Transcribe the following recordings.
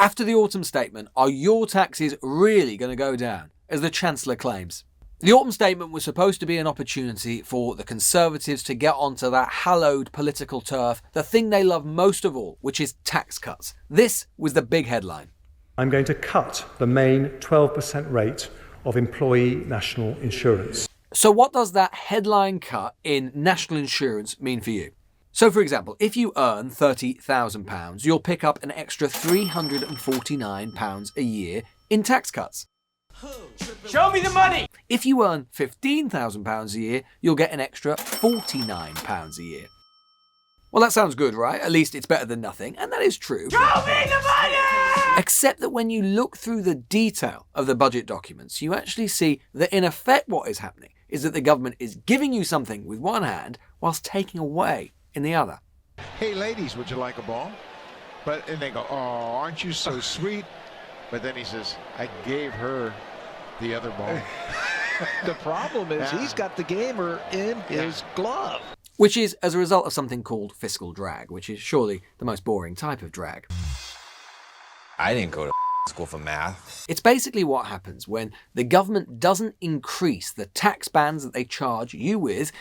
After the autumn statement, are your taxes really going to go down, as the Chancellor claims? The autumn statement was supposed to be an opportunity for the Conservatives to get onto that hallowed political turf, the thing they love most of all, which is tax cuts. This was the big headline. I'm going to cut the main 12% rate of employee national insurance. So what does that headline cut in national insurance mean for you? So for example, if you earn £30,000, you'll pick up an extra £349 a year in tax cuts. Show me the money! If you earn £15,000 a year, you'll get an extra £49 a year. Well, that sounds good, right? At least it's better than nothing, and that is true. Show me the money! Except that when you look through the detail of the budget documents, you actually see that in effect what is happening is that the government is giving you something with one hand whilst taking away in the other. Hey ladies, would you like a ball? And they go, oh, aren't you so sweet? But then he says, I gave her the other ball. The problem is he's got the gamer in his glove. Which is as a result of something called fiscal drag, which is surely the most boring type of drag. I didn't go to school for math. It's basically what happens when the government doesn't increase the tax bands that they charge you with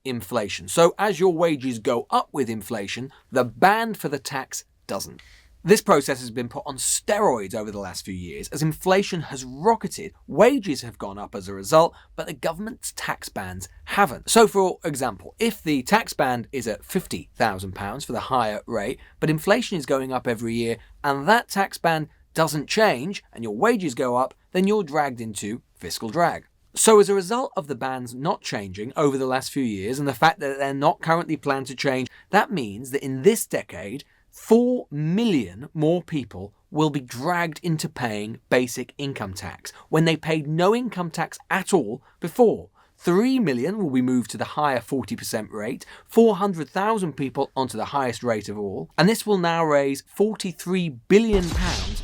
inflation. So as your wages go up with inflation, the band for the tax doesn't. This process has been put on steroids over the last few years. As inflation has rocketed, wages have gone up as a result, but the government's tax bands haven't. So for example, if the tax band is at £50,000 for the higher rate, but inflation is going up every year, and that tax band doesn't change, and your wages go up, then you're dragged into fiscal drag. So as a result of the bands not changing over the last few years, and the fact that they're not currently planned to change, that means that in this decade, 4 million more people will be dragged into paying basic income tax when they paid no income tax at all before. 3 million will be moved to the higher 40% rate, 400,000 people onto the highest rate of all, and this will now raise £43 billion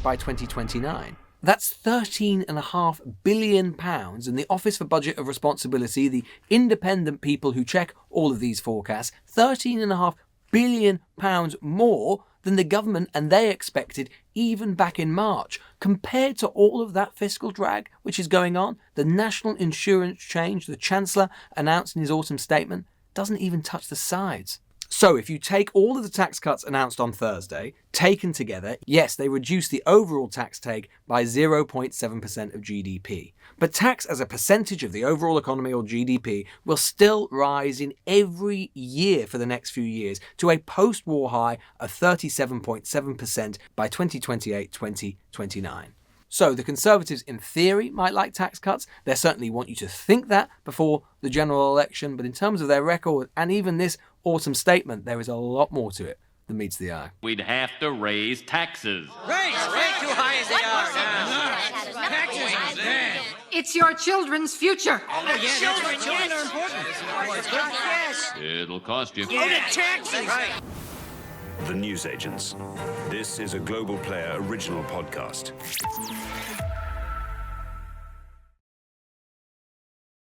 by 2029. That's £13.5 billion, and the Office for Budget of Responsibility, the independent people who check all of these forecasts, £13.5 billion more than the government and they expected even back in March. Compared to all of that fiscal drag which is going on, the national insurance change the Chancellor announced in his autumn statement doesn't even touch the sides. So if you take all of the tax cuts announced on Thursday, taken together, yes, they reduce the overall tax take by 0.7% of GDP. But tax as a percentage of the overall economy or GDP will still rise in every year for the next few years to a post-war high of 37.7% by 2028-2029. So the Conservatives in theory might like tax cuts. They certainly want you to think that before the general election. But in terms of their record and even this autumn statement, there is a lot more to it than meets the eye. We'd have to raise taxes. Right, too high as they are now. Taxes are bad. It's your children's future. Oh, yeah, children are important. Yes. It'll cost you. Oh, the taxes. Right. The Newsagents. This is a Global Player original podcast.